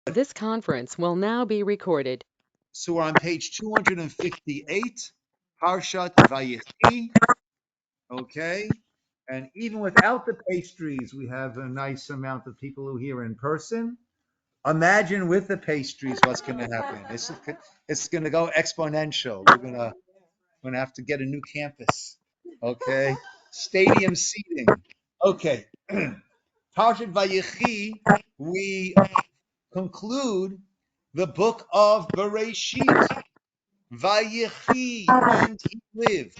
This conference will now be recorded. So we're on page 258, Parshat Vayechi, okay? And even without the pastries, we have a nice amount of people who are here in person. Imagine with the pastries what's going to happen. It's going to go exponential. We're going to have to get a new campus, okay? Stadium seating. Okay. Parshat Vayechi, we conclude the book of Breishit. Vayechi, and he lived.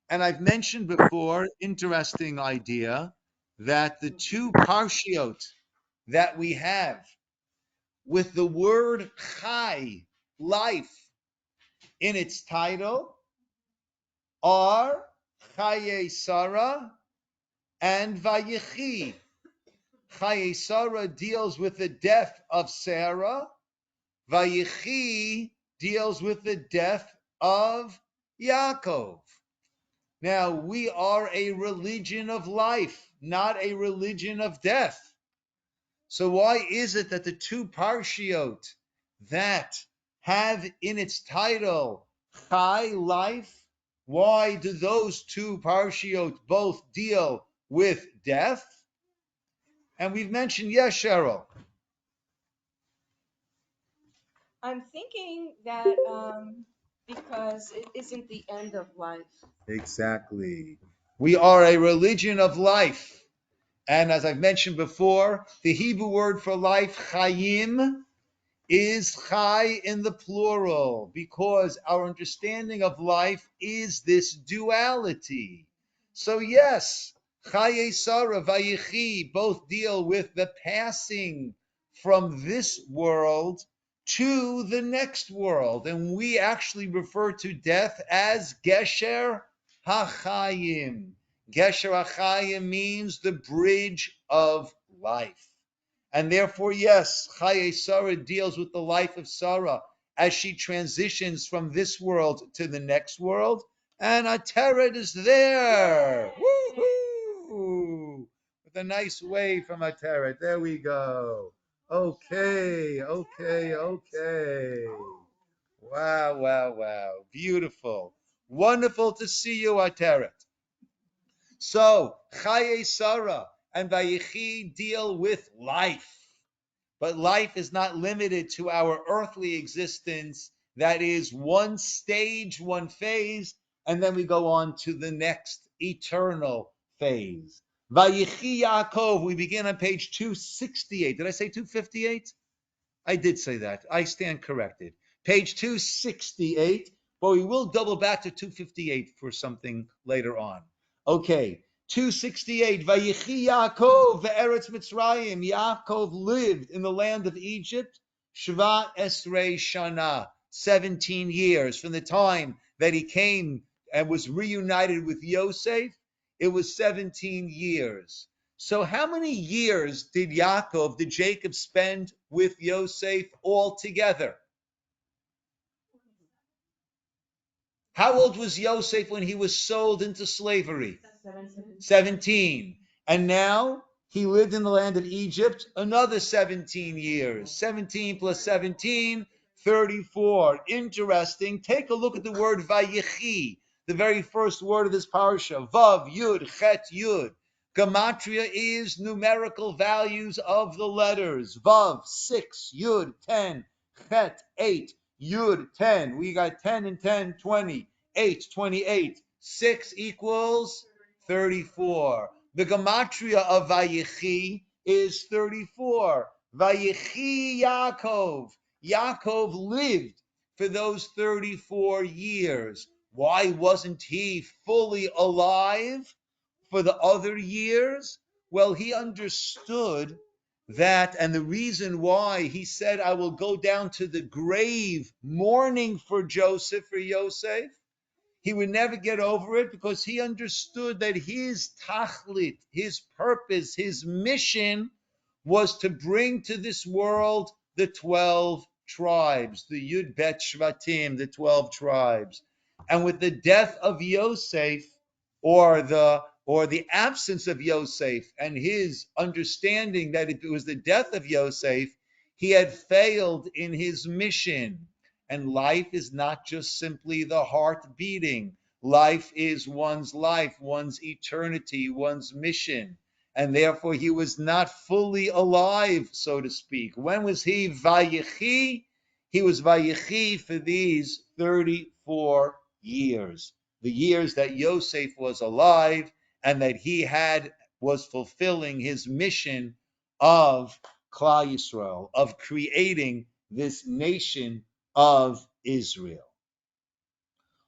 And I've mentioned before, interesting idea, that the two parshiot that we have with the word chai, life, in its title are Chaye Sarah and Vayechi. Chaye Sarah deals with the death of Sarah. Vayechi deals with the death of Yaakov. Now, we are a religion of life, not a religion of death. So why is it that the two parshiot that have in its title Chai, life, why do those two parshiot both deal with death? And we've mentioned, yes, Cheryl. I'm thinking that because it isn't the end of life. Exactly. We are a religion of life. And as I've mentioned before, the Hebrew word for life, chayim, is chai in the plural because our understanding of life is this duality. So yes, chaye Sarah, vayechi both deal with the passing from this world to the next world. And we actually refer to death as gesher hachayim. Gesher hachayim means the bridge of life. And therefore, yes, Chaye Sarah deals with the life of Sarah as she transitions from this world to the next world. And Ateret is there. Woo-hoo! With a nice wave from Ateret. There we go. Okay, okay, okay. Wow, wow, wow. Beautiful. Wonderful to see you, Ateret. So, Chaye Sarah and Vayechi deal with life. But life is not limited to our earthly existence. That is one stage, one phase, and then we go on to the next eternal phase. Vayechi Yaakov, we begin on page 268. Did I say 258? I did say that. I stand corrected. Page 268, but we will double back to 258 for something later on. Okay, 268. Vayechi Yaakov ve'eretz Mitzrayim. Yaakov lived in the land of Egypt. Shvat Esrei Shana, 17 years from the time that he came and was reunited with Yosef. It was 17 years. So how many years did Jacob spend with Yosef altogether? How old was Yosef when he was sold into slavery? 17. And now he lived in the land of Egypt another 17 years. 17 plus 17, 34. Interesting. Take a look at the word Vayechi, the very first word of this parsha. Vav, Yud, Chet, Yud. Gematria is numerical values of the letters. Vav, 6, Yud, 10, Chet, 8, Yud, 10. We got 10 and 10, 20. 8, 28. 6 equals 34. The gematria of Vayechi is 34. Vayechi Yaakov. Yaakov lived for those 34 years. Why wasn't he fully alive for the other years? Well, he understood that, and the reason why he said, I will go down to the grave mourning for Yosef, he would never get over it because he understood that his tachlit, his purpose, his mission was to bring to this world the 12 tribes, the Yud Bet Shvatim, the 12 tribes. And with the death of Yosef, or the absence of Yosef, and his understanding that it was the death of Yosef, He had failed in his mission. And life is not just simply the heart beating. Life is one's life, one's eternity, one's mission. And therefore he was not fully alive, so to speak. When was he Vayechi? He was Vayechi for these 34 years. The years that Yosef was alive and that he was fulfilling his mission of Klal Yisrael, of creating this nation of Israel.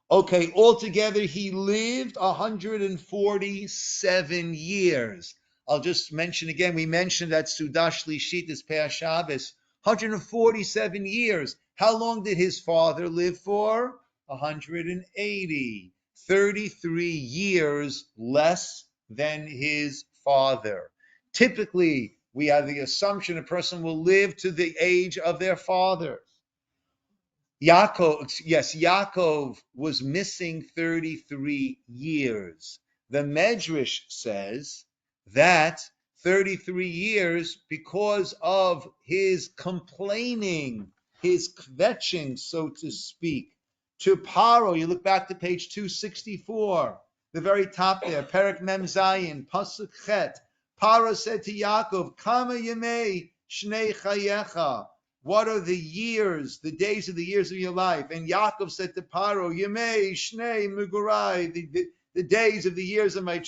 Okay, altogether he lived 147 years. I'll just mention again, we mentioned that Sudash Lishit is Pei Shabbos, 147 years. How long did his father live for? 180. 33 years less than his father. Typically, we have the assumption a person will live to the age of their father. Yaakov was missing 33 years. The Medrash says that 33 years because of his complaining, his kvetching, so to speak, to Paro. You look back to page 264, the very top there, Perek Mem Zayin, Pasuk Chet. Paro said to Yaakov, Kama Yemei Shnei Chayecha. What are the years, the days of the years of your life? And Yaakov said to Paro, Yemei Shnei Mugurai, the days of the years of my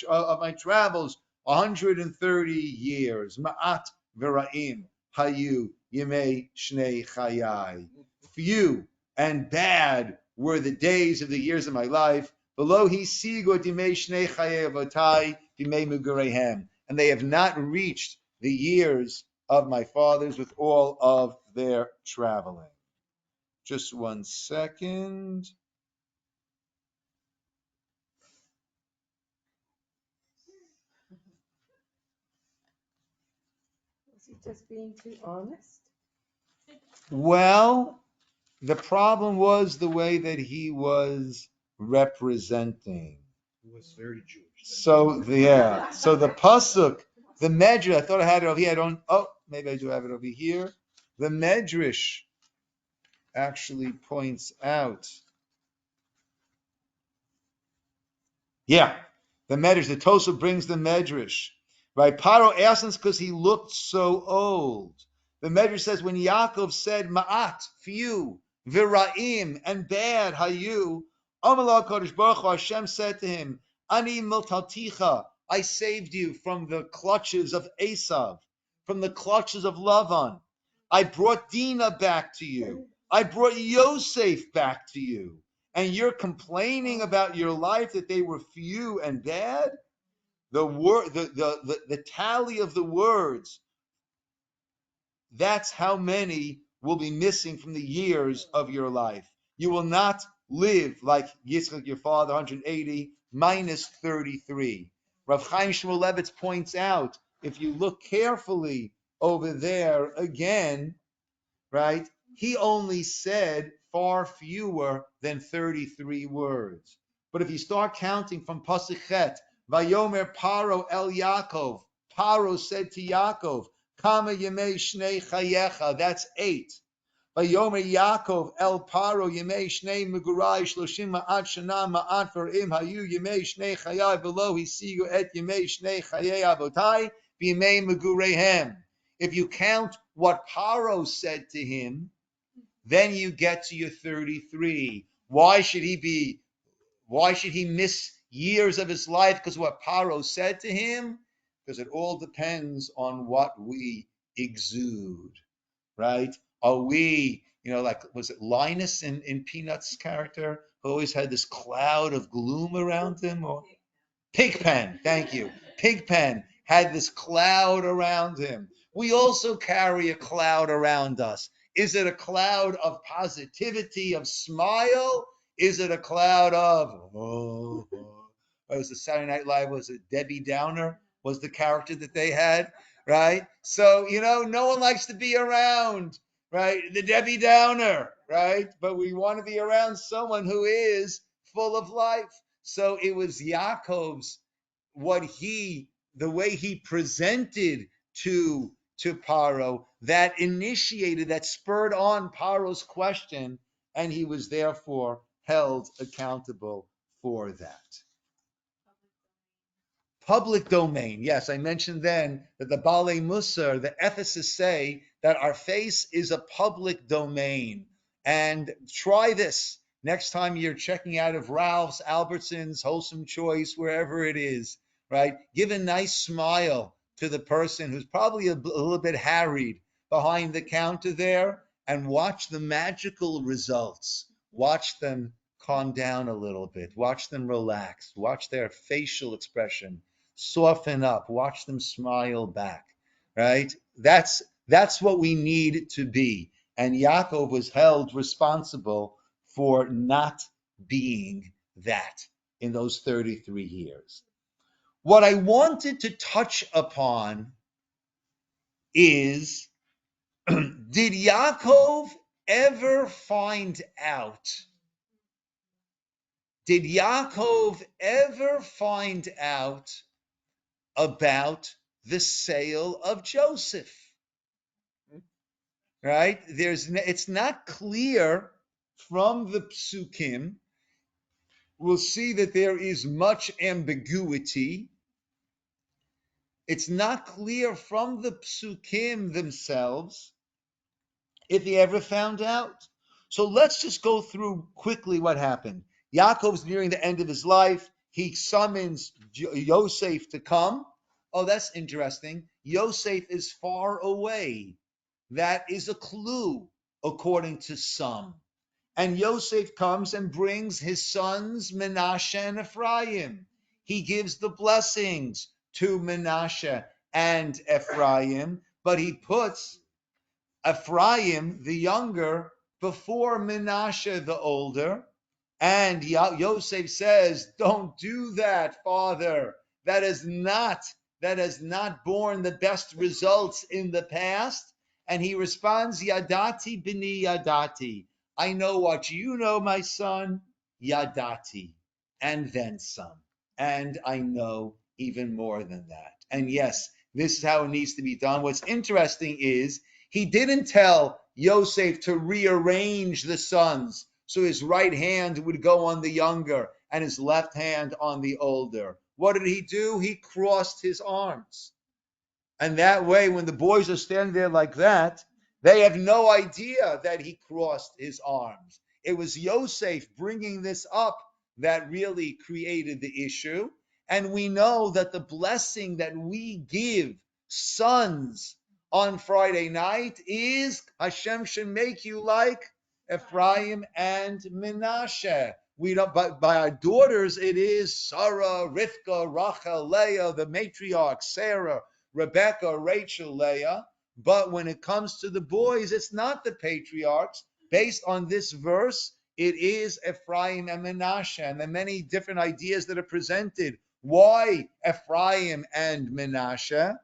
travels, 130 years. Ma'at Veraim Hayu Yemei Shnei Chayai. Few and bad were the days of the years of my life. Below he sigot Yemei Shnei Chayai Avotai Yemei Mugureihem. And they have not reached the years of my fathers with all of their traveling. Just 1 second. Was he just being too honest? Well, the problem was the way that he was representing. He was very Jewish. So the pasuk, the Medrash. I thought I had it over here. I don't. Oh, maybe I do have it over here. The Medrash actually points out. Yeah, the Medrash. The Tosa brings the Medrash. Right? Paro asks because he looked so old. The Medrash says when Yaakov said ma'at, few, v'ra'im, and bad, hayu, Amallah Kodesh Baruch Hu, Hashem said to him, Ani miltalticha, I saved you from the clutches of Esav, from the clutches of Lavan. I brought Dinah back to you. I brought Yosef back to you. And you're complaining about your life that they were few and bad? The tally of the words, that's how many will be missing from the years of your life. You will not live like Yitzchak, your father, 180 minus 33. Rav Chaim Shmulevitz points out, if you look carefully over there again, right, he only said far fewer than 33 words. But if you start counting from Pasuk Chet, Vayomer Paro El Yaakov, Paro said to Yaakov, Kama Yemei Shnei Chayecha, that's 8. Vayomer Yaakov El Paro Yemei Shnei Megurai Shloshim Ma'at Shana Ma'at Verim Hayu Yemei Shnei Chayai Below Hisigu Et Yemei Shnei Chayei Avotai B'Yemei Megureihem. If you count what Paro said to him, then you get to your 33. Why should he miss years of his life because of what Paro said to him? Because it all depends on what we exude, right? Are we, like, was it Linus in Peanuts' character who always had this cloud of gloom around him? Or Pigpen, thank you. Pigpen had this cloud around him. We also carry a cloud around us. Is it a cloud of positivity, of smile? Is it a cloud of, was the Saturday Night Live, was it Debbie Downer was the character that they had, right? So, no one likes to be around, right? The Debbie Downer, right? But we want to be around someone who is full of life. So it was Yaakov's, the way he presented to to Paro that initiated, that spurred on Paro's question, and he was therefore held accountable for that. Public domain. Yes, I mentioned then that the Balei Musar, the ethicists say that our face is a public domain. And try this next time you're checking out of Ralph's, Albertsons, Wholesome Choice, wherever it is, right? Give a nice smile to the person who's probably a little bit harried behind the counter there, and watch the magical results. Watch them calm down a little bit. Watch them relax. Watch their facial expression soften up, watch them smile back, right? That's what we need to be. And Yaakov was held responsible for not being that in those 33 years. What I wanted to touch upon is, did Yaakov ever find out? Did Yaakov ever find out about the sale of Joseph? Right? It's not clear from the psukim. We'll see that there is much ambiguity. It's not clear from the psukim themselves if he ever found out. So let's just go through quickly what happened. Yaakov's nearing the end of his life. He summons Yosef to come. Oh, that's interesting. Yosef is far away. That is a clue, according to some. And Yosef comes and brings his sons, Menashe and Ephraim. He gives the blessings to Menashe and Ephraim, but he puts Ephraim, the younger, before Menashe, the older. And Yosef says, don't do that, father. That has not borne the best results in the past. And he responds, Yadati bini yadati. I know what you know, my son, Yadati, and then some. And I know even more than that. And yes, this is how it needs to be done. What's interesting is he didn't tell Yosef to rearrange the sons so his right hand would go on the younger and his left hand on the older. What did he do? He crossed his arms. And that way, when the boys are standing there like that, they have no idea that he crossed his arms. It was Yosef bringing this up that really created the issue. And we know that the blessing that we give sons on Friday night is Hashem should make you like Ephraim and Menashe. We don't, but by our daughters, it is Sarah, Rivka, Rachel, Leah, the matriarch, Sarah, Rebecca, Rachel, Leah. But when it comes to the boys, it's not the patriarchs. Based on this verse, it is Ephraim and Menashe, and the many different ideas that are presented. Why Ephraim and Menashe?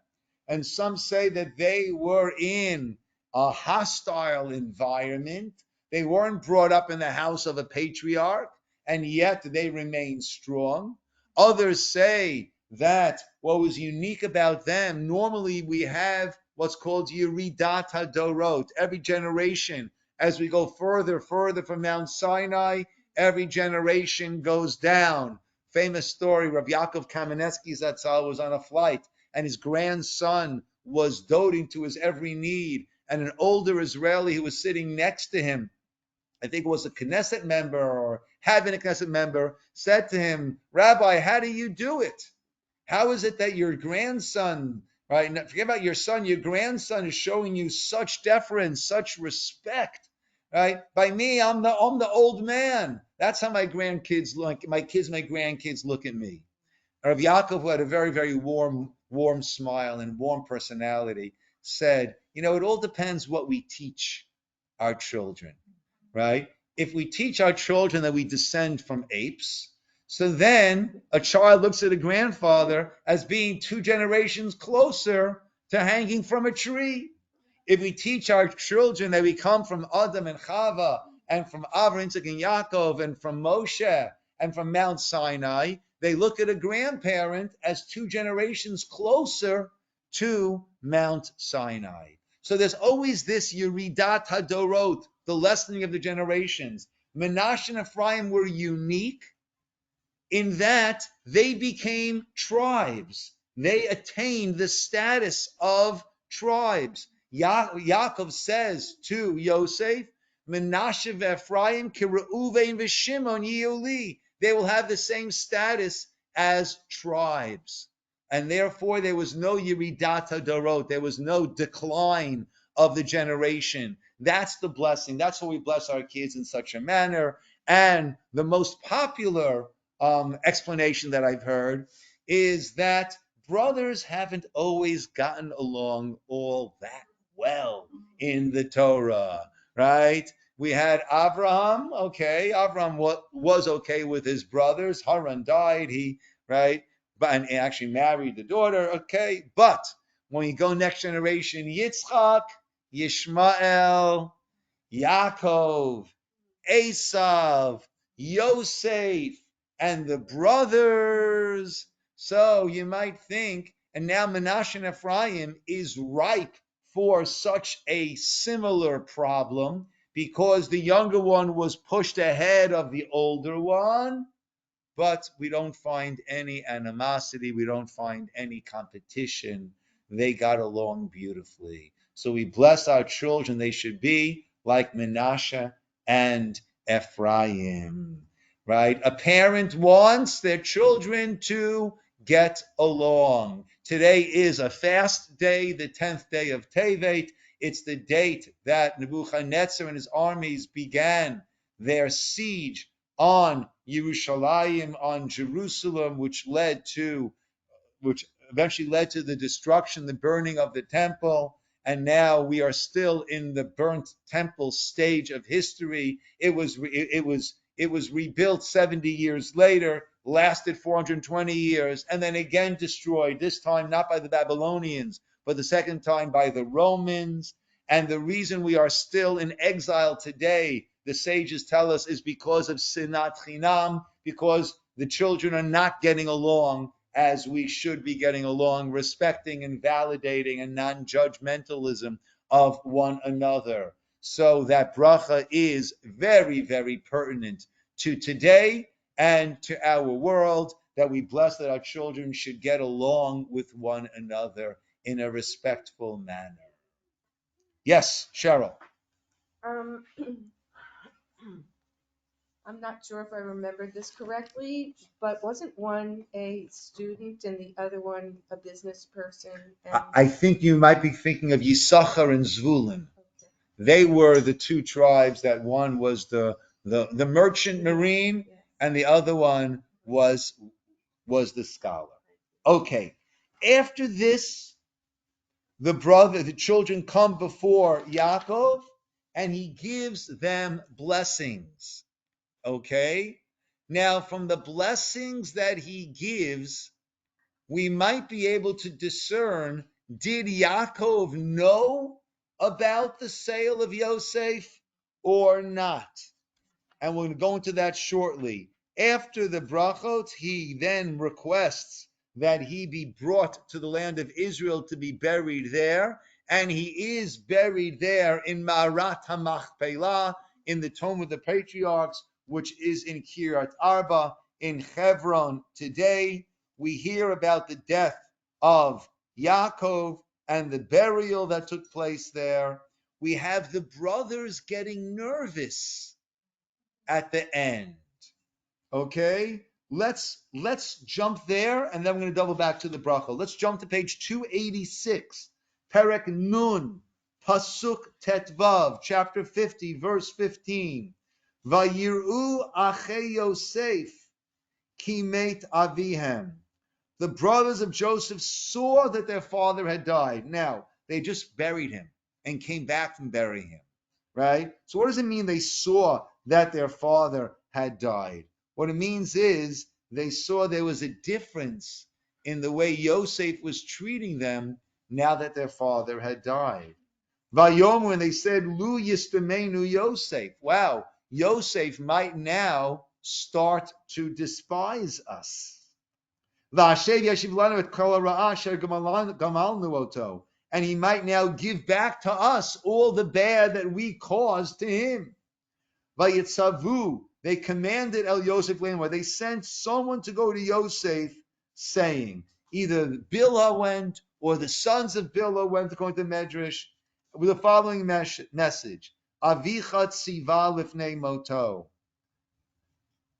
And some say that they were in a hostile environment. They weren't brought up in the house of a patriarch, and yet they remain strong. Others say that what was unique about them, normally we have what's called Yeridat HaDorot. Every generation, as we go further from Mount Sinai, every generation goes down. Famous story, Rabbi Yaakov Kamenetsky Zatzal was on a flight, and his grandson was doting to his every need, and an older Israeli who was sitting next to him, I think it was a Knesset member or had been a Knesset member, said to him, Rabbi, how do you do it? How is it that your grandson, right? Forget about your son, your grandson is showing you such deference, such respect, right? By me, I'm the old man. That's how my grandkids look. My grandkids look at me. Rav Yaakov, who had a very, very warm smile and warm personality, said, it all depends what we teach our children, right? If we teach our children that we descend from apes, so then a child looks at a grandfather as being 2 generations closer to hanging from a tree. If we teach our children that we come from Adam and Chava and from Avraham, Yitzchak, and Yaakov and from Moshe and from Mount Sinai, they look at a grandparent as 2 generations closer to Mount Sinai. So there's always this Yeridat Hadorot, the lessening of the generations. Menashe and Ephraim were unique in that they became tribes. They attained the status of tribes. Yaakov says to Yosef, Menashe ve'Ephraim kireuven v'Shimon yioli. They will have the same status as tribes. And therefore there was no Yeridat Hadorot. There was no decline of the generation. That's the blessing. That's why we bless our kids in such a manner. And the most popular explanation that I've heard is that brothers haven't always gotten along all that well in the Torah, right? We had Abraham, okay. Abraham was okay with his brothers. Haran died, right? And he actually married the daughter, okay. But when you go next generation, Yitzchak, Yishmael, Yaakov, Esav, Yosef, and the brothers. So you might think, and now Menashe and Ephraim is ripe for such a similar problem because the younger one was pushed ahead of the older one, but we don't find any animosity. We don't find any competition. They got along beautifully. So we bless our children. They should be like Menashe and Ephraim, right? A parent wants their children to get along. Today is a fast day, the 10th day of Tevet. It's the date that Nebuchadnezzar and his armies began their siege on Yerushalayim, on Jerusalem, which eventually led to the destruction, the burning of the temple. And now we are still in the burnt temple stage of history. It was rebuilt 70 years later, lasted 420 years, and then again destroyed, this time not by the Babylonians, but the second time by the Romans. And the reason we are still in exile today, the sages tell us, is because of Sinat Chinam, because the children are not getting along as we should be getting along, respecting and validating and non-judgmentalism of one another. So that bracha is very, very pertinent to today and to our world, that we bless that our children should get along with one another in a respectful manner. Yes, Cheryl. Um, I'm not sure if I remembered this correctly, but wasn't one a student and the other one a business person? And I think you might be thinking of Yisachar and Zvulun. okay. They were the two tribes that one was the merchant marine and the other one was the scholar. Okay. After this, the children come before Yaakov and he gives them blessings. Okay. Now, from the blessings that he gives, we might be able to discern, did Yaakov know about the sale of Yosef or not? And we're going to go into that shortly. After the brachot, he then requests that he be brought to the land of Israel to be buried there. And he is buried there in Ma'arat HaMachpelah, in the tomb of the patriarchs, which is in Kiryat Arba, in Hebron today. We hear about the death of Yaakov and the burial that took place there. We have the brothers getting nervous at the end. Okay? Let's jump there, and then we're going to double back to the bracha. Let's jump to page 286, Perek Nun, Pasuk Tetvav, chapter 50, verse 15. Vayiru Ache Yosef ki met avihem. The brothers of Joseph saw that their father had died. Now, they just buried him and came back from burying him, right? So what does it mean they saw that their father had died? What it means is they saw there was a difference in the way Yosef was treating them now that their father had died. Vayom, when they said, Lu yistamenu Yosef, wow, Yosef might now start to despise us. And he might now give back to us all the bad that we caused to him. Vayetzavu, they commanded El Yosef Lamar. They sent someone to go to Yosef, saying, either Bilhah went or the sons of Bilhah went according to Medrash, with the following message: Avicha tziva lifnei moto.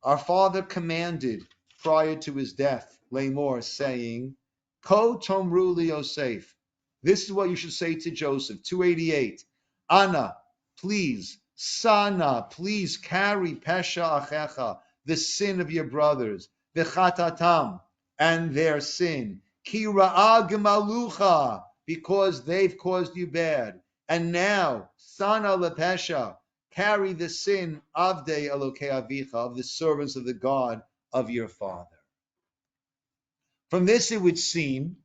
Our father commanded prior to his death, Lamor, saying, Ko tomru li Yosef. This is what you should say to Joseph. 288. Anna, please, Sana, please carry Pesha Achecha, the sin of your brothers, V'chatatam, and their sin. Ki ra'ah gemalucha, because they've caused you bad. And now, Sana lepesha, carry the sin of de Elokei Avicha, of the servants of the God of your father. From this, it would seem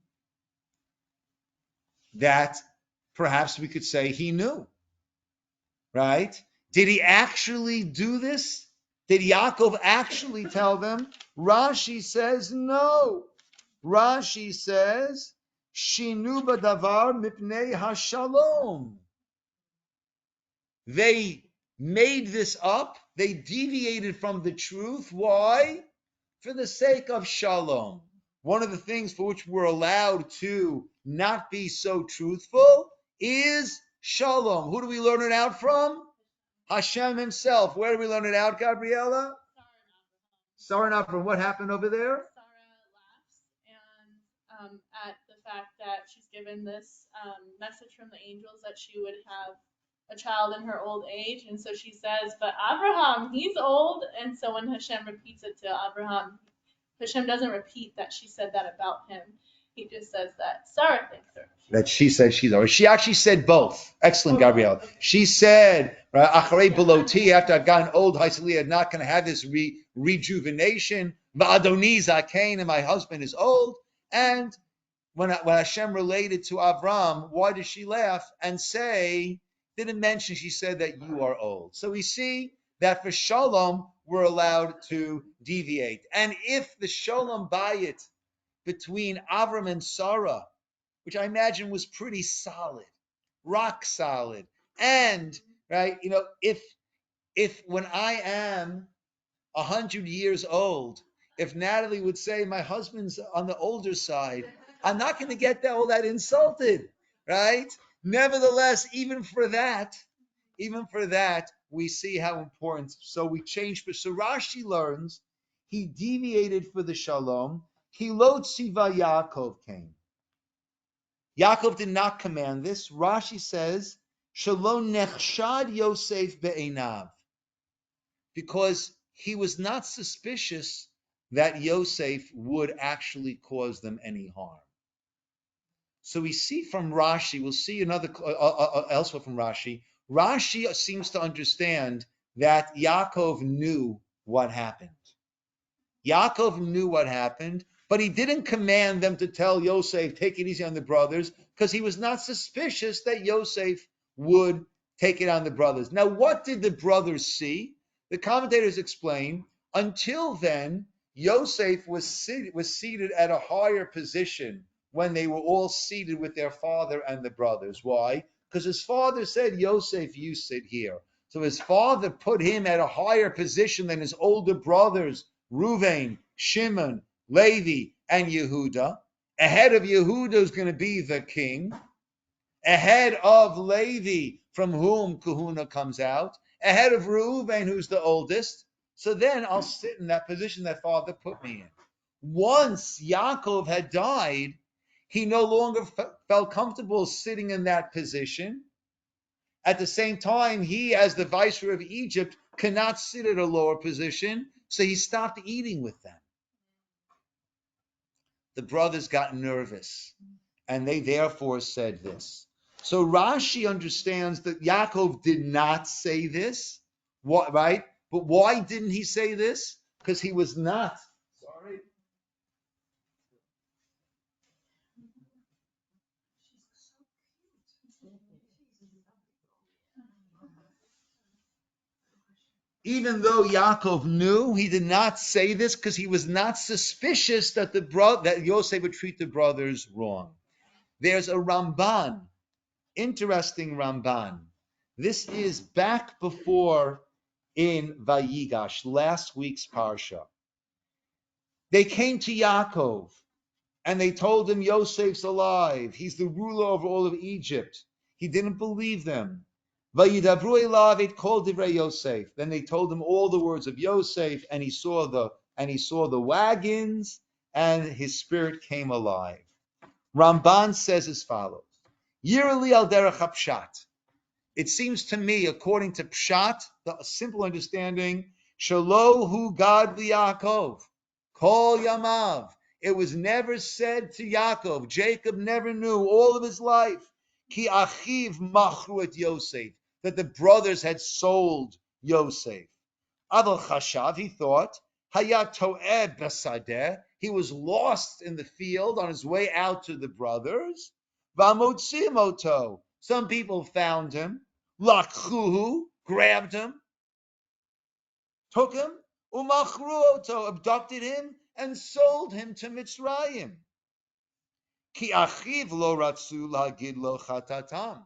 that perhaps we could say he knew, right? Did he actually do this? Did Yaakov actually tell them? Rashi says no. Rashi says, Shinu b'davar mipnei hashalom. They made this up. They deviated from the truth. Why? For the sake of shalom. One of the things for which we're allowed to not be so truthful is shalom. Who do we learn it out from? Hashem himself. Where do we learn it out, Gabriella? Sarah, from what happened over there? Sarah laughs and at the fact that she's given this message from the angels that she would have a child in her old age, and so she says, but Abraham, he's old. And so when Hashem repeats it to Abraham, Hashem doesn't repeat that she said that about him. He just says that Sarah thinks her. That she said she's old. She actually said both. Excellent, Gabrielle. Okay. She said, Acharei Beloti, after I've gotten old, I'm not going to have this rejuvenation. Va'adoni zakein, and my husband is old. And when Hashem related to Avram, why did she laugh and say, didn't mention, she said that you are old. So we see that for Shalom, we're allowed to deviate. And if the Shalom Bayit between Avram and Sarah, which I imagine was pretty solid, rock solid, and, right, if when I am 100 years old, if Natalie would say my husband's on the older side, I'm not going to get all that insulted, right? Nevertheless, even for that, we see how important. So we changed. So Rashi learns he deviated for the shalom. Hilot Siva Yaakov came. Yaakov did not command this. Rashi says, Shalom nechshad Yosef be'enav, because he was not suspicious that Yosef would actually cause them any harm. So we see from Rashi, we'll see another elsewhere from Rashi. Rashi seems to understand that Yaakov knew what happened. Yaakov knew what happened, but he didn't command them to tell Yosef, take it easy on the brothers, because he was not suspicious that Yosef would take it on the brothers. Now, what did the brothers see? The commentators explain, until then, Yosef was seated at a higher position when they were all seated with their father and the brothers. Why? Because his father said, Yosef, you sit here. So his father put him at a higher position than his older brothers, Reuven, Shimon, Levi, and Yehuda. Ahead of Yehuda is going to be the king. Ahead of Levi, from whom kahuna comes out. Ahead of Reuven, who's the oldest. So then I'll sit in that position that father put me in. Once Yaakov had died, he no longer felt comfortable sitting in that position. At the same time, he, as the viceroy of Egypt, cannot sit at a lower position, so he stopped eating with them. The brothers got nervous, and they therefore said this. So Rashi understands that Yaakov did not say this, right? But why didn't he say this? Because he was not. Sorry. Even though Yaakov knew, he did not say this because he was not suspicious that that Yosef would treat the brothers wrong. There's a Ramban, interesting Ramban. This is back before in Vayigash, last week's Parsha. They came to Yaakov and they told him Yosef's alive. He's the ruler over all of Egypt. He didn't believe them. Vayidavru elav, it called divrei Yosef. Then they told him all the words of Yosef, and he saw the wagons, and his spirit came alive. Ramban says as follows: Yirli al derech hapshat. It seems to me, according to Pshat, the simple understanding, Shalohu Gad Yaakov, Kol Yamav. It was never said to Yaakov, Jacob never knew all of his life, Ki Achiv Machru et Yosef, that the brothers had sold Yosef. Aval Chashav, he thought, Hayat To'eh Besadeh, he was lost in the field on his way out to the brothers. Vamotsim oto, some people found him. Lakhuhu, grabbed him, took him, umachruoto, abducted him, and sold him to Mitzrayim. Ki achiv lo ratzu lagid lo chatatam.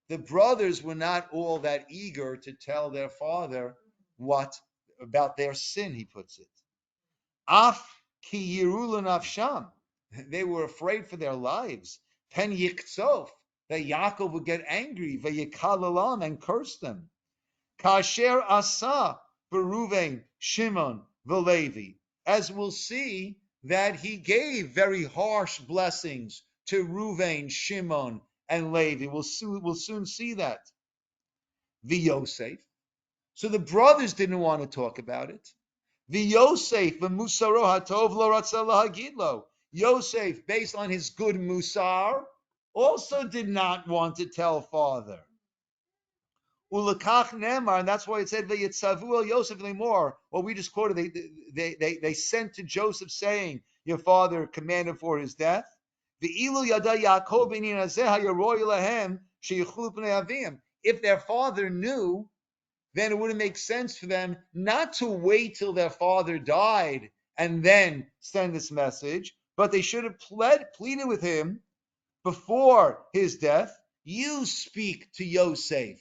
The brothers were not all that eager to tell their father what about their sin, he puts it. Af ki yiru nafsham. They were afraid for their lives. Pen yiktsof, that Yaakov would get angry, vayikalalam, and curse them. Kasher asa beruven Shimon v'Levi, as we'll see that he gave very harsh blessings to Ruvain, Shimon, and Levi. We'll soon see that. V'Yosef. So the brothers didn't want to talk about it. V'Yosef v'Musaro hatov lo ratzah lahagid. Yosef, based on his good musar, also did not want to tell father. Ulakach Nemar, and that's why it said Vayitzavu el Yosef lemor. What we just quoted, they sent to Joseph saying, "Your father commanded for his death." Ve'ilu yada Yaakov b'nin hazeh hayaroy lahem sheyichlu pnei avim. If their father knew, then it wouldn't make sense for them not to wait till their father died and then send this message, but they should have pleaded with him before his death. You speak to Yosef.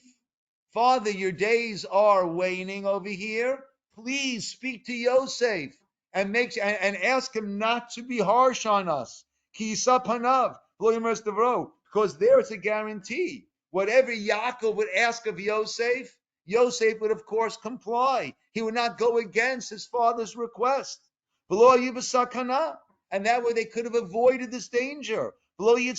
Father, your days are waning over here. Please speak to Yosef and ask him not to be harsh on us. Because there it's a guarantee. Whatever Yaakov would ask of Yosef, Yosef would of course comply. He would not go against his father's request. And that way they could have avoided this danger. They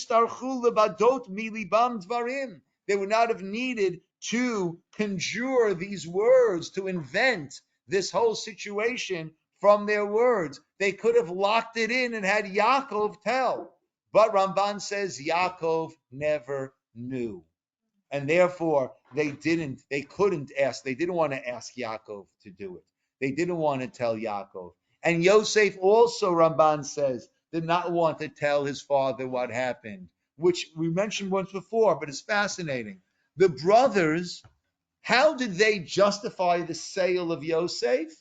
would not have needed to conjure these words, to invent this whole situation from their words. They could have locked it in and had Yaakov tell. But Ramban says Yaakov never knew. And therefore, they didn't want to ask Yaakov to do it. They didn't want to tell Yaakov. And Yosef also, Ramban says, did not want to tell his father what happened, which we mentioned once before, but it's fascinating. The brothers, how did they justify the sale of Yosef?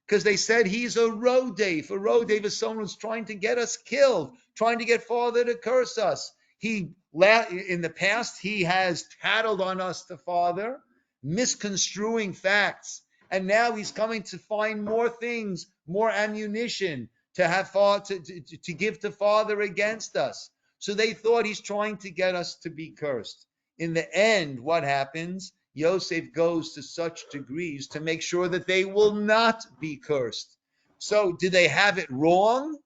Because they said he's a rodef. A rodef is someone who's trying to get us killed, trying to get father to curse us. In the past, he has tattled on us to father, misconstruing facts. And now he's coming to find more things, more ammunition to have to give to father against us. So they thought he's trying to get us to be cursed. In the end, what happens? Yosef goes to such degrees to make sure that they will not be cursed. So did they have it wrong?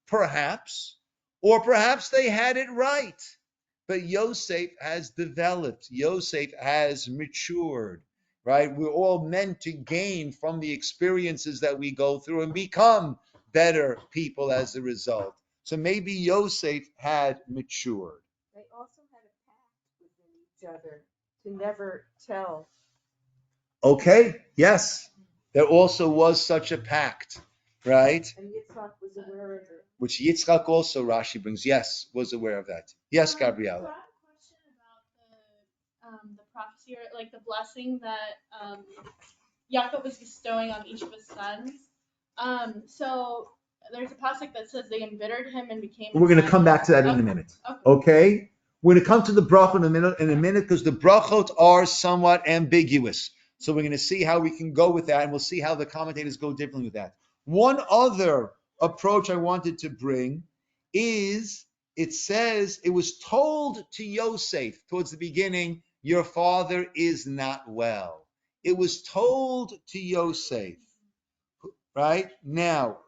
Perhaps. Or perhaps they had it right. But Yosef has developed. Yosef has matured. Right? We're all meant to gain from the experiences that we go through and become better people as a result. So maybe Yosef had matured. They also had a pact within each other to never tell. Okay, yes. There also was such a pact, right? And Yitzhak was aware of it. Which Yitzchak also, Rashi brings, yes, was aware of that. Yes, So I Gabriella. have a question about the prophecy, or like the blessing that Yaakov was bestowing on each of his sons. So there's a pasuk that says they embittered him and became. We're going to come back to that in a minute. Okay? We're going to come to the brachot in a minute because the brachot are somewhat ambiguous. So we're going to see how we can go with that, and we'll see how the commentators go differently with that. One other approach I wanted to bring is it says it was told to Yosef towards the beginning, your father is not well. It was told to Yosef, right? Now,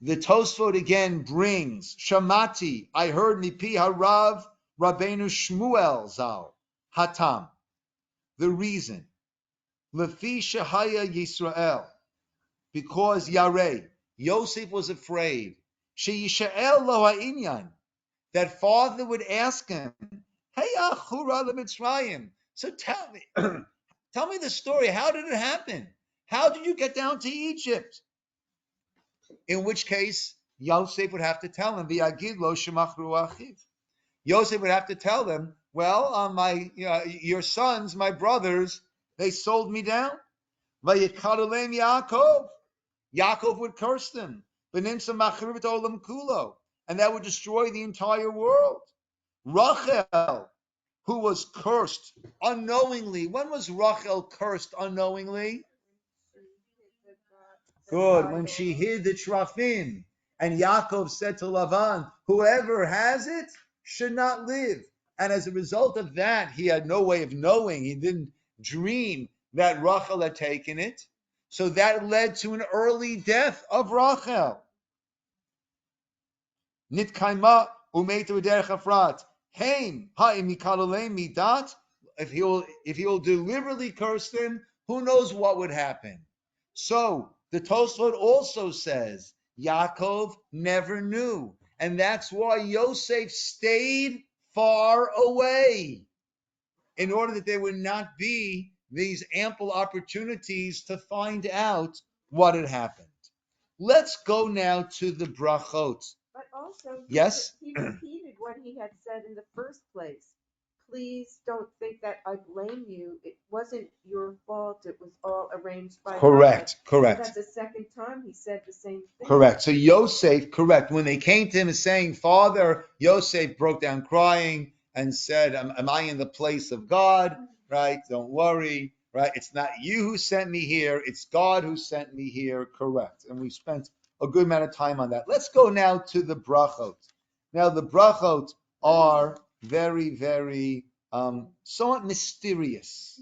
the Tosfot again brings Shamati. I heard Mipi Harav Rabbeinu Shmuel Zal Hatam. The reason Lefi Shahaya Yisroel, because Yareh Yosef was afraid. Sheyishael Lo Ha'inyan, that father would ask him, Hey Achura LeMitzrayim. So tell me, tell me the story. How did it happen? How did you get down to Egypt? In which case, Yosef would have to tell him, "V'yagid lo shemachru achiv." Yosef would have to tell them, "Well, your sons, my brothers, they sold me down." Vayitkalulem Yaakov. Yaakov would curse them. V'nimsa machrivet olam kulo, and that would destroy the entire world. Rachel, who was cursed unknowingly. When was Rachel cursed unknowingly? Good. When she hid the trafim, and Yaakov said to Lavan, whoever has it should not live. And as a result of that, he had no way of knowing. He didn't dream that Rachel had taken it. So that led to an early death of Rachel. Nitkaima umetu derech afrat. Haim ha'imikalolem midat. If he'll deliberately curse them, who knows what would happen? So the Tosfot also says Yaakov never knew, and that's why Yosef stayed far away, in order that there would not be these ample opportunities to find out what had happened. Let's go now to the brachot. But also, yes, he repeated what he had said in the first place. Please don't think that I blame you. It wasn't your fault. It was all arranged by correct, God. correct. So that's the second time he said the same thing. Correct. So Yosef, correct. When they came to him and saying, Father, Yosef broke down crying and said, am I in the place of God? Right? Don't worry. Right? It's not you who sent me here. It's God who sent me here. Correct. And we spent a good amount of time on that. Let's go now to the brachot. Now, the brachot are very, very somewhat mysterious.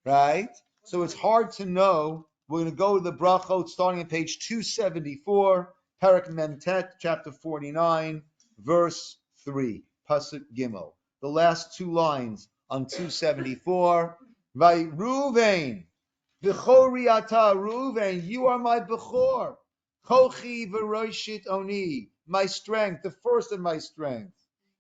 Right? So it's hard to know. We're going to go to the brachot starting on page 274, Perek Memtet, chapter 49, verse 3, Pasuk Gimel. The last two lines on 274. Vai Ruvain, Bechori ata Ruvain, you are my Bechor. Kochi v'roshit oni, my strength, the first of my strength.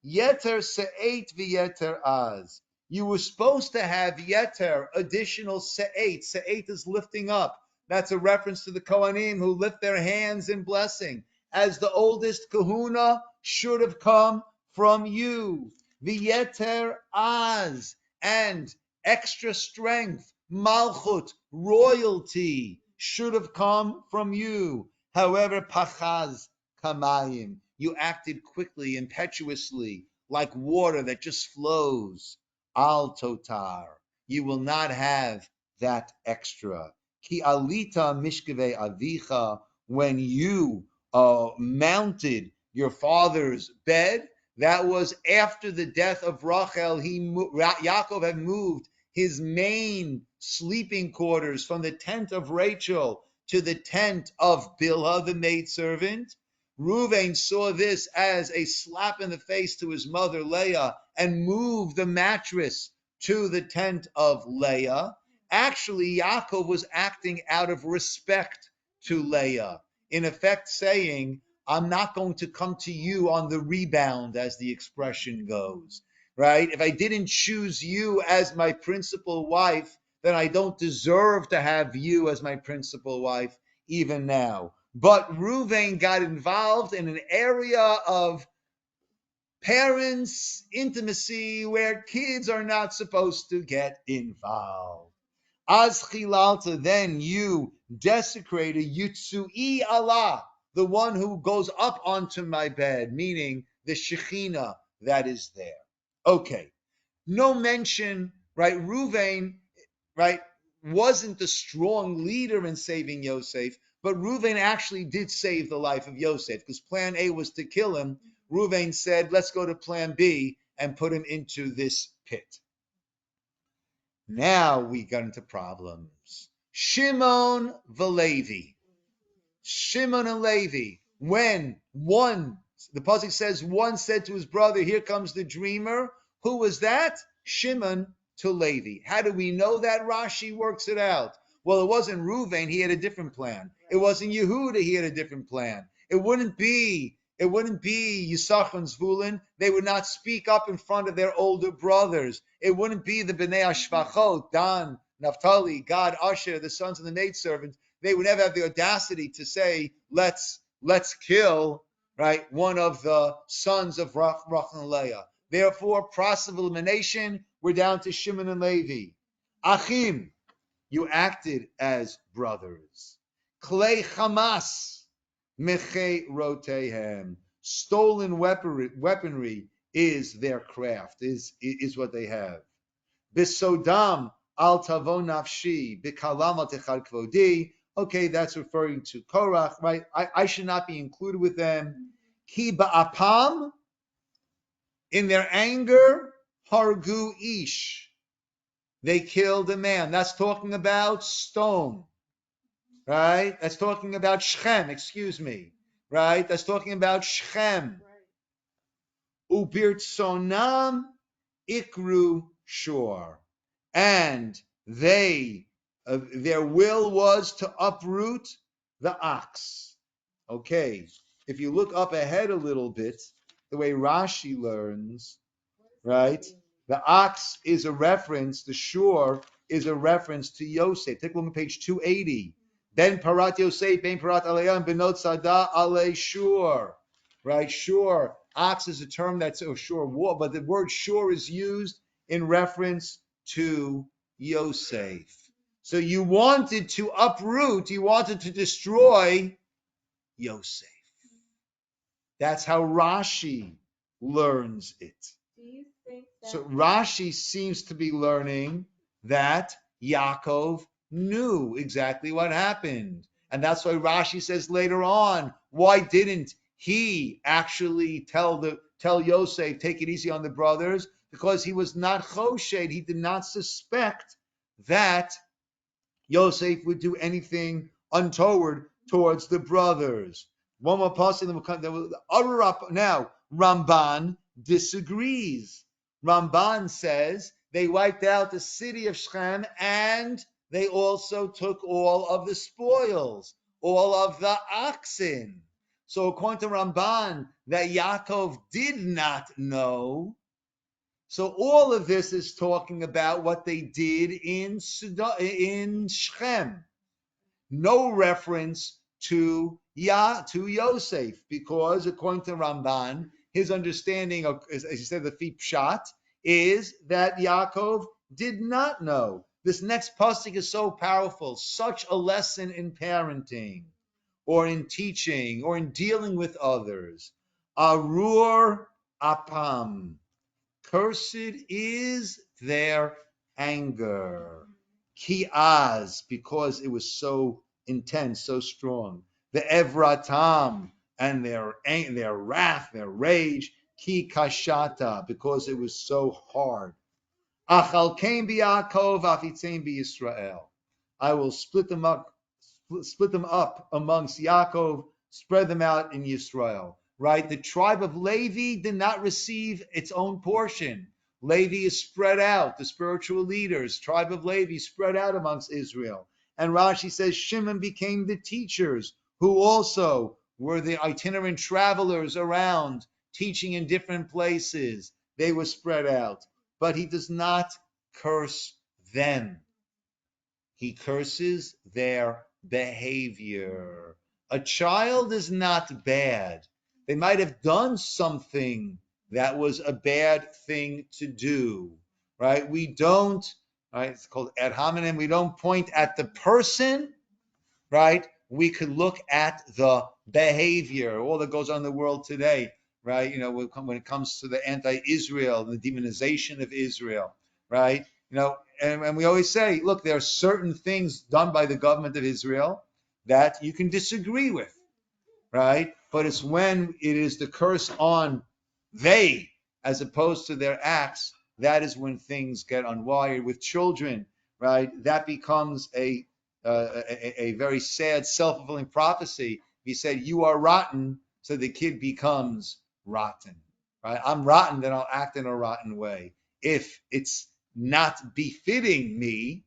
Yeter se'et v'yeter az. You were supposed to have yeter, additional se'et. Se'et is lifting up. That's a reference to the Kohanim who lift their hands in blessing. As the oldest kahuna should have come from you. V'yeter az. And extra strength, malchut, royalty, should have come from you. However, pachaz kamayim. You acted quickly, impetuously, like water that just flows. Al totar. You will not have that extra. Ki alita mishkeve avicha. When you mounted your father's bed, that was after the death of Rachel. Yaakov had moved his main sleeping quarters from the tent of Rachel to the tent of Bilhah, the maidservant. Reuven saw this as a slap in the face to his mother Leah and moved the mattress to the tent of Leah. Actually, Yaakov was acting out of respect to Leah, in effect saying, I'm not going to come to you on the rebound, as the expression goes, right? If I didn't choose you as my principal wife, then I don't deserve to have you as my principal wife even now. But Reuven got involved in an area of parents' intimacy where kids are not supposed to get involved. Az chilalta, then you desecrated Yutsui Allah, the one who goes up onto my bed, meaning the Shekhinah that is there. Okay, no mention, right? Ruvain, right, wasn't the strong leader in saving Yosef, but Ruvain actually did save the life of Yosef because plan A was to kill him. Ruvain said, let's go to plan B and put him into this pit. Now we got into problems. Shimon Valevi. Shimon and Levi. When one, the pasuk says, one said to his brother, here comes the dreamer. Who was that? Shimon to Levi. How do we know that? Rashi works it out. Well, it wasn't Reuven, he had a different plan. It wasn't Yehuda, he had a different plan. It wouldn't be Yisachar and Zvulun. They would not speak up in front of their older brothers. It wouldn't be the Bnei Ashvachot, Dan, Naphtali, Gad, Asher, the sons of the maidservant. They would never have the audacity to say, let's kill, right, one of the sons of Rachel and Leah. Therefore, process of elimination, we're down to Shimon and Levi. Achim, you acted as brothers. Klei Hamas, Meche Rotehem. Stolen weaponry is their craft, is what they have. Bisodam al tavon nafshi, bikalam al techad kvodi. Okay, that's referring to Korach, right? I should not be included with them. Ki ba'apam, in their anger, hargu ish. They killed a man. That's talking about stone, right? That's talking about Shechem, excuse me, right? That's talking about Shechem. Ubirtsonam ikru shor. And they, their will was to uproot the ox. Okay, if you look up ahead a little bit, the way Rashi learns, right? The ox is a reference, the shore is a reference to Yosef. Take a look at page 280. Ben parat Yosef, ben parat aleyam, benot sada alei shur. Right, shur. Ox is a term that's a shore war, but the word shore is used in reference to Yosef. So you wanted to uproot, you wanted to destroy Yosef. That's how Rashi learns it. Do you think that? So Rashi seems to be learning that Yaakov knew exactly what happened. And that's why Rashi says later on, why didn't he actually tell Yosef, take it easy on the brothers? Because he was not choshed. He did not suspect that Yosef would do anything untoward towards the brothers. One more passage, then we'll come. Now, Ramban disagrees. Ramban says they wiped out the city of Shechem and they also took all of the spoils, all of the oxen. So according to Ramban, that Yaakov did not know. So all of this is talking about what they did in Shechem. No reference to Yosef, because according to Ramban, his understanding of, as he said, the Fi Pshat, is that Yaakov did not know. This next pasuk is so powerful, such a lesson in parenting, or in teaching, or in dealing with others. Arur apam. Cursed is their anger. Ki'az, because it was so intense, so strong. The Evratam, and their wrath, their rage. Ki kashata, because it was so hard. Achal kein b'Yaakov, afitzein b'Yisroel. I will split them up amongst Yaakov, spread them out in Yisrael. Right? The tribe of Levi did not receive its own portion. Levi is spread out, the spiritual leaders, tribe of Levi spread out amongst Israel. And Rashi says Shimon became the teachers, who also were the itinerant travelers around, teaching in different places. They were spread out. But he does not curse them. He curses their behavior. A child is not bad. They might have done something that was a bad thing to do, right? We don't, right? It's called ad hominem. We don't point at the person, right? We could look at the behavior, all that goes on in the world today, right? When it comes to the anti-Israel, the demonization of Israel, right? And we always say, look, there are certain things done by the government of Israel that you can disagree with, right? But it's when it is the curse on they as opposed to their acts, that is when things get unwired. With children, right? That becomes a very sad, self-fulfilling prophecy. He said, "You are rotten," so the kid becomes rotten, right? I'm rotten, then I'll act in a rotten way. If it's not befitting me,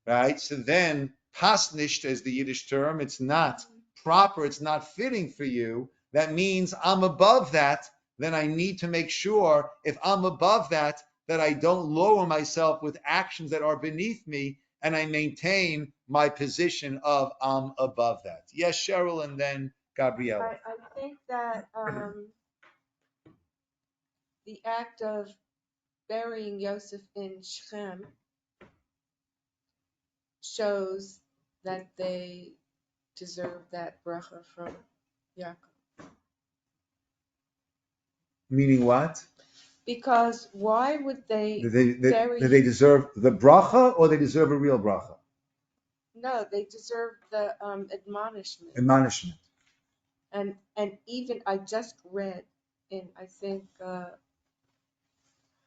right? So then, pasnisht is the Yiddish term. It's not proper. It's not fitting for you. That means I'm above that. Then I need to make sure if I'm above that, that I don't lower myself with actions that are beneath me, and I maintain my position of I'm above that. Yes, Cheryl, and then Gabriella. I think that the act of burying Yosef in Shechem shows that they deserve that bracha from Yaakov. Meaning what? Because why would they bury? They deserve the bracha, or they deserve a real bracha? No, they deserve the admonishment. Admonishment. And even I just read in, I think,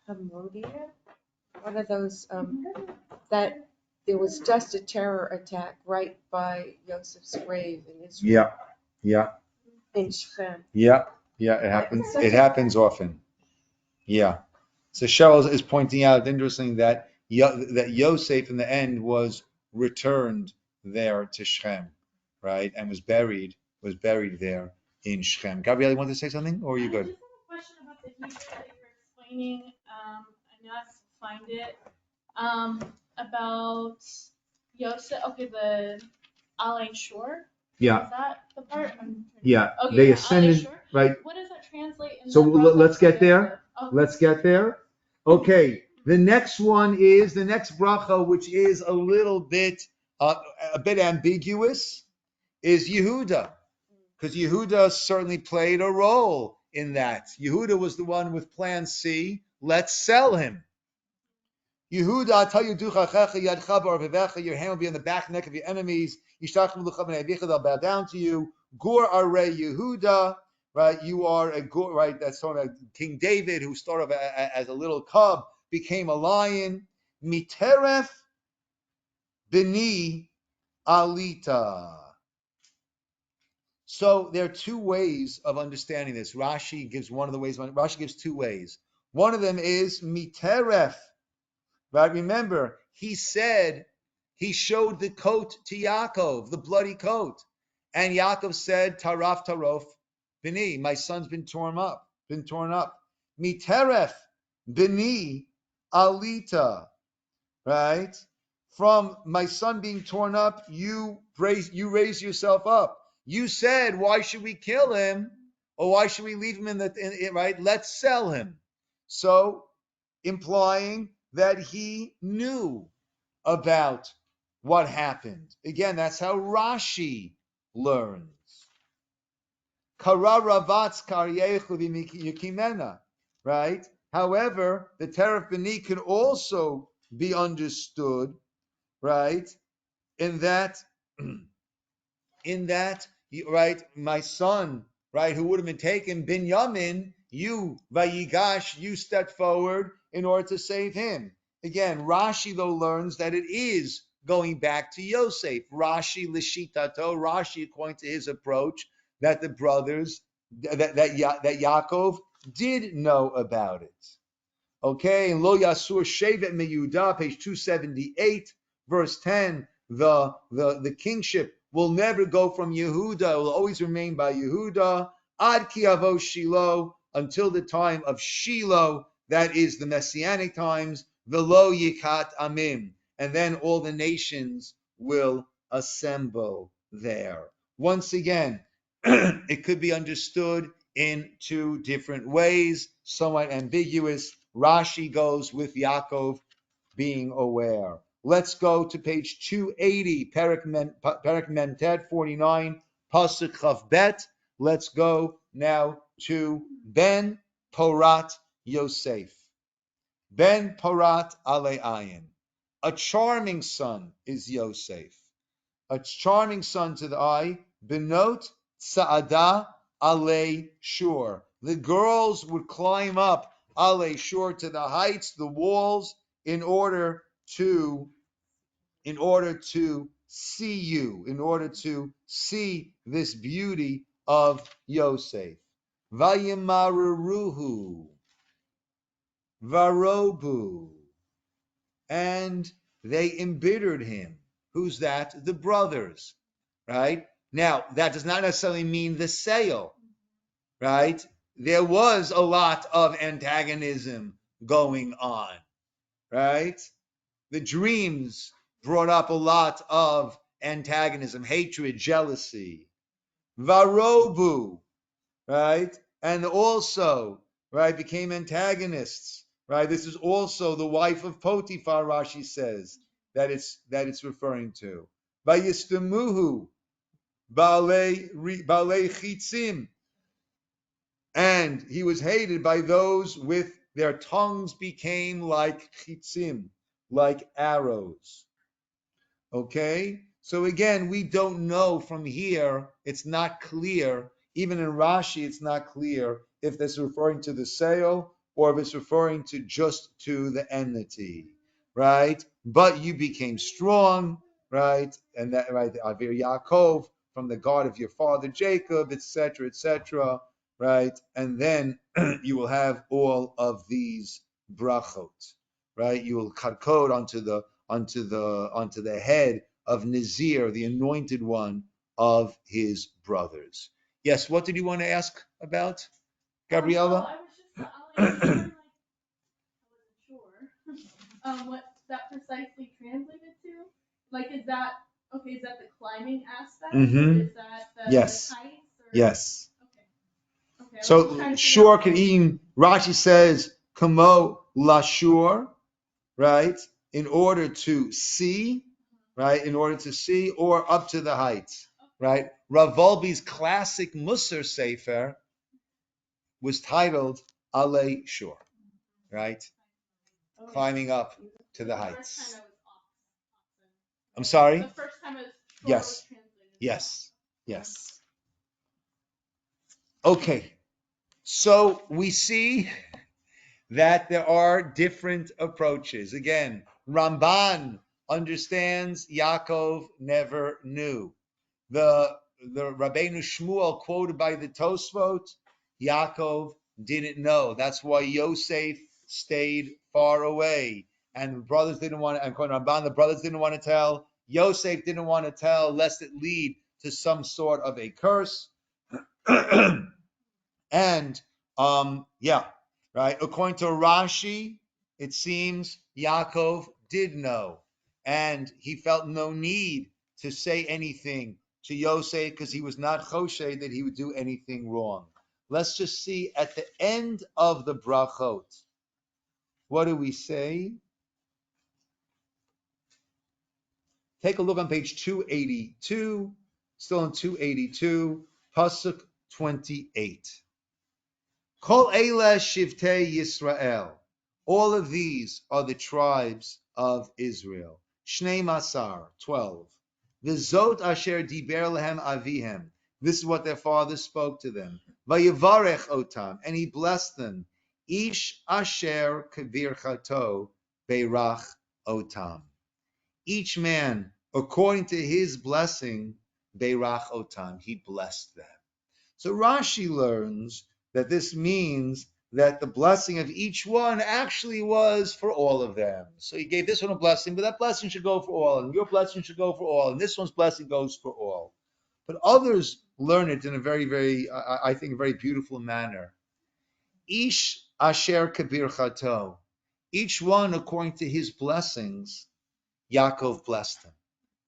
Hamodia, one of those, that there was just a terror attack right by Yosef's grave in Israel. Yeah. In Shechem. Yeah. It happens. It happens often. Yeah. So Cheryl is pointing out, interesting, that Yosef in the end was returned there to Shechem, right, and was buried there in Shechem. Gabrielle, you want to say something, or are you good? I just have a question about the Hebrew that you were explaining. I know I have to find it. About Yosef. Okay, the Alei Shore. Yeah. Is that the part? Yeah. Okay, They yeah, ascended, right? What does that translate? So let's get there. Let's get there. Okay. The next one is the next bracha, which is a little bit ambiguous, is Yehuda, because Yehuda certainly played a role in that. Yehuda was the one with Plan C. Let's sell him. Yehuda, I tell you, your hand will be on the back neck of your enemies. They'll bow down to you. Gur arei Yehuda, right? You are a gur, right? That's sort of King David, who started as a little cub, became a lion. Miteref bini alita. So there are two ways of understanding this. Rashi gives one of the ways. Rashi gives two ways. One of them is miteref. Right? Remember, he said he showed the coat to Yaakov, the bloody coat. And Yaakov said, Taraf Tarof Bini, my son's been torn up. Miteref Bini Alita. Right? From my son being torn up, you raise yourself up. You said, why should we kill him? Or why should we leave him right? Let's sell him. So, implying that he knew about what happened. Again, that's how Rashi learns. Right? However, the Teref B'ni can also be understood, right? In that, right, my son, right, who would have been taken, Binyamin, you, Vayigash, you stepped forward in order to save him. Again, Rashi, though, learns that it is going back to Yosef. Rashi, Lishitato, Rashi, according to his approach, that the brothers, that Yaakov did know about it. Okay, in Lo Yasur Shevet Meyuda, page 278, verse 10, the kingship will never go from Yehuda, it will always remain by Yehuda, Ad Ki Avo Shiloh, until the time of Shiloh, that is the Messianic times, Velo Yikat Amim, and then all the nations will assemble there. Once again, it could be understood in two different ways, somewhat ambiguous. Rashi goes with Yaakov being aware. Let's go to page 280, Perek Mentet 49, Pasuk Chav Bet. Let's go now to Ben Porat Yosef. Ben Porat Ale Ayin. A charming son is Yosef. A charming son to the eye. Benot Sa'ada Ale Shur. The girls would climb up Ale Shur to the heights, the walls, in order to see you, in order to see this beauty of Yosef. Vayemaruruhu, Varobu, and they embittered him. Who's that? The brothers, right? Now, that does not necessarily mean the sale, right? There was a lot of antagonism going on, right? The dreams brought up a lot of antagonism, hatred, jealousy. Varobu, right? And also, right, became antagonists, right? This is also the wife of Potiphar, Rashi says, that it's referring to. Vayistamuhu, Balei Chitzim, and he was hated by those with their tongues became like chitzim, like arrows. Okay? So again, we don't know from here, it's not clear, even in Rashi, it's not clear if this is referring to the sale or if it's referring to just to the enmity, right? But you became strong, right? And that, right, Avir Yaakov, from the God of your father Jacob, etc., right? And then you will have all of these brachot, right? You will cut code onto the head of Nazir, the anointed one of his brothers. Yes, what did you want to ask about, Gabriella? I was just, I wasn't sure what that precisely translated to. Like, is that the climbing aspect, or is that the Yes. heights? Or? Yes. Okay. I was just So trying to shur figure out kadim, Rashi says kamo lashur, right? In order to see, right? In order to see, or up to the heights, right? Rav Volbe's classic Musar Sefer was titled Ale Shur, right? Okay. Climbing up to the The first heights. time I was oxen. I'm sorry? The first time it was Yes. translated. Yes. Yes. Okay. So we see that there are different approaches. Again, Ramban understands Yaakov never knew. The Rabbeinu Shmuel quoted by the Tosfot, Yaakov didn't know. That's why Yosef stayed far away. And the brothers didn't want to, and according to Ramban, the brothers didn't want to tell. Yosef didn't want to tell, lest it lead to some sort of a curse. And yeah, right. According to Rashi, it seems Yaakov did know, and he felt no need to say anything to Yosef because he was not choshed that he would do anything wrong. Let's just see at the end of the brachot. What do we say? Take a look on page 282, still on 282, pasuk 28. Kol Eila Shivtei Yisrael. All of these are the tribes of Israel. Shnei Masar, 12. V'zot asher diber lehem avihem. This is what their father spoke to them. Vayevarech otam, and he blessed them. Ish asher kebirchato beirach otam. Each man, according to his blessing, beirach otam, he blessed them. So Rashi learns that this means that the blessing of each one actually was for all of them. So he gave this one a blessing, but that blessing should go for all, and your blessing should go for all, and this one's blessing goes for all. But others learn it in a very, very, I think, a very beautiful manner. Ish asher kabir chato. Each one according to his blessings, Yaakov blessed him.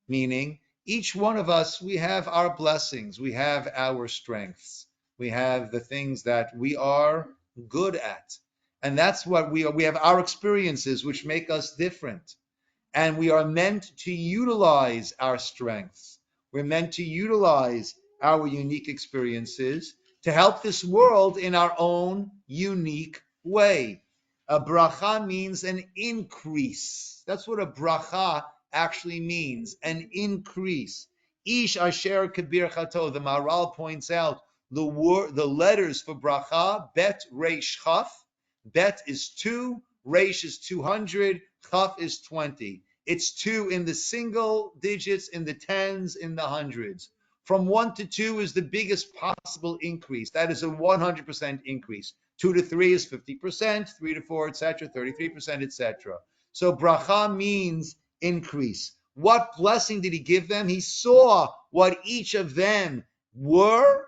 Meaning, each one of us, we have our blessings, we have our strengths. We have the things that we are good at. And that's what we are. We have our experiences which make us different. And we are meant to utilize our strengths. We're meant to utilize our unique experiences to help this world in our own unique way. A bracha means an increase. That's what a bracha actually means, an increase. Ish asher kabir chato. The Maharal points out the letters for bracha, bet, reish, chaf. Bet is 2, reish is 200, chaf is 20. It's 2 in the single digits, in the tens, in the hundreds. From 1 to 2 is the biggest possible increase. That is a 100% increase. 2 to 3 is 50%, 3 to 4, etc., 33%, etc. So bracha means increase. What blessing did he give them? He saw what each of them were,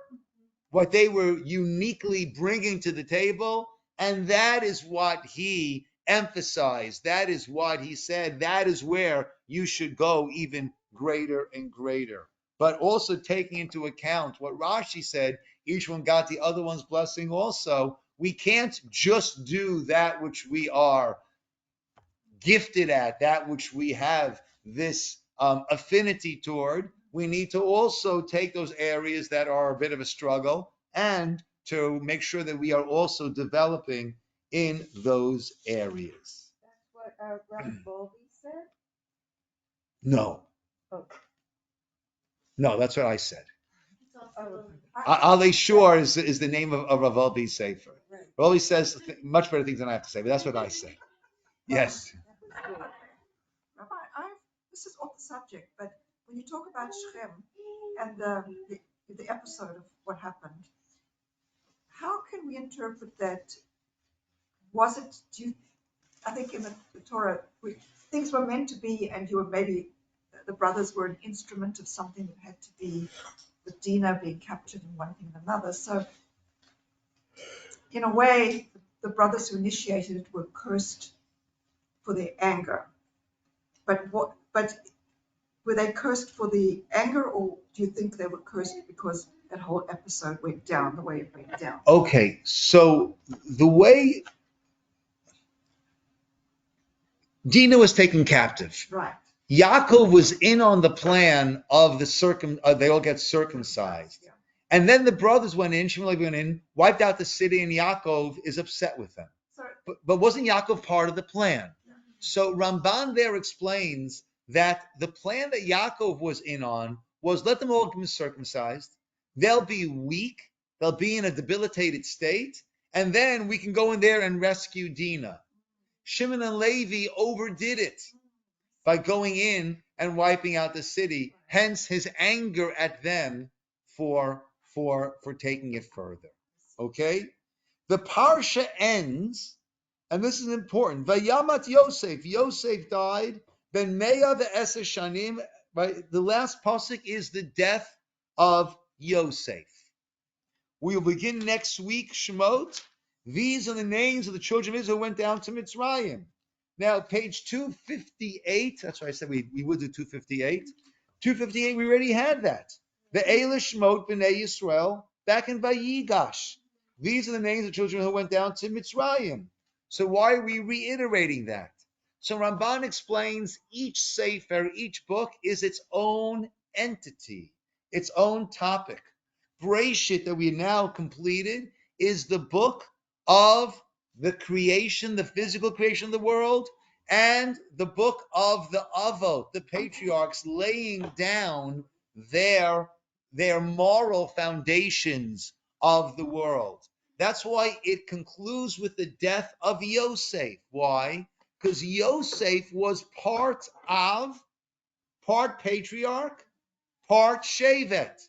what they were uniquely bringing to the table, and that is what he emphasized. That is what he said. That is where you should go even greater and greater. But also taking into account what Rashi said, each one got the other one's blessing also. We can't just do that which we are gifted at, that which we have this affinity toward. We need to also take those areas that are a bit of a struggle and to make sure that we are also developing in those areas. That's what Rabbi said? No, Oh, no, that's what I said. oh, Ali Shore is the name of Rav Volbe's Sefer. right. Rav Volbe says much better things than I have to say, but that's what I say. Yes. That was good. Rabbi, this is off the subject, but when you talk about Shem and the episode of what happened, how can we interpret that? Was it, I think in the Torah, things were meant to be, and you were maybe, the brothers were an instrument of something that had to be, with Dinah being captured and one thing and another. So, in a way, the brothers who initiated it were cursed for their anger. But were they cursed for the anger, or do you think they were cursed because that whole episode went down the way it went down? Okay, so the way Dinah was taken captive, Right. Yaakov was in on the plan of the they all get circumcised. Yeah. And then the brothers went in, Shmuel went in, wiped out the city, and Yaakov is upset with them. So, But wasn't Yaakov part of the plan? So Ramban there explains that the plan that Yaakov was in on was let them all be circumcised. They'll be weak. They'll be in a debilitated state. And then we can go in there and rescue Dinah. Shimon and Levi overdid it by going in and wiping out the city. Hence his anger at them for taking it further. Okay? The Parsha ends, and this is important. Vayamat Yosef. Yosef died. Ben Meya ve'eser shanim. Right? The last pasuk is the death of Yosef. We will begin next week, Shemot. These are the names of the children of Israel who went down to Mitzrayim. Now, page 258, that's why I said we would do 258. 258, we already had that. The Eila Shemot b'nei Yisroel, back in Vayigash. These are the names of the children who went down to Mitzrayim. So why are we reiterating that? So Ramban explains each sefer, each book is its own entity, its own topic. Breishit that we now completed is the book of the creation, the physical creation of the world, and the book of the Avot, the patriarchs laying down their moral foundations of the world. That's why it concludes with the death of Yosef. Why? Because Yosef was part patriarch, part Shevet,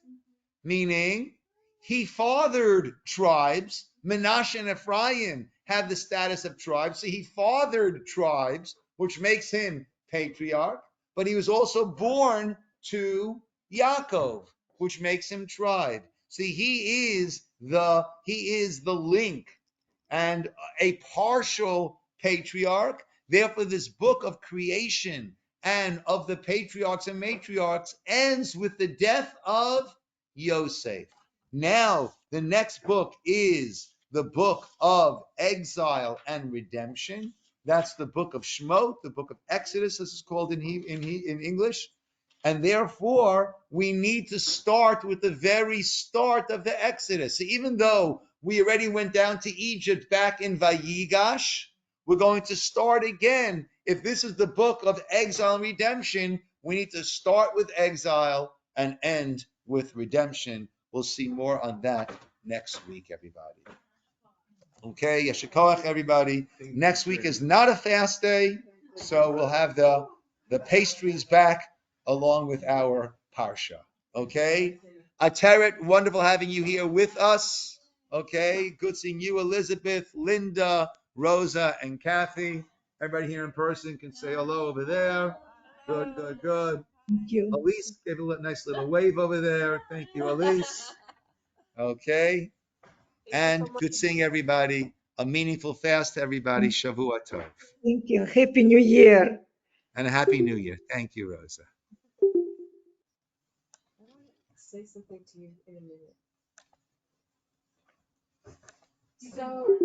meaning he fathered tribes. Menashe and Ephraim have the status of tribes, so he fathered tribes, which makes him patriarch, but he was also born to Yaakov, which makes him tribe. See, he is the link and a partial patriarch. Therefore, this book of creation and of the patriarchs and matriarchs ends with the death of Yosef. Now, the next book is the book of exile and redemption. That's the book of Shemot, the book of Exodus, this is called in English. And therefore, we need to start with the very start of the Exodus. So even though we already went down to Egypt back in Vayigash, we're going to start again. If this is the book of exile and redemption, we need to start with exile and end with redemption. We'll see more on that next week, everybody. Okay, Yeshikoach, everybody. Next week is not a fast day, so we'll have the pastries back along with our Parsha. Okay? Ateret, wonderful having you here with us. Okay, good seeing you, Elizabeth, Linda, Rosa, and Kathy. Everybody here in person can say hello over there. Good, good, good. Thank you. Elise gave a nice little wave over there. Thank you, Elise. Okay. And good seeing everybody. A meaningful fast to everybody. Shavua Tov. Thank you. Happy New Year. And a Happy New Year. Thank you, Rosa. I want to say something to you in a minute. So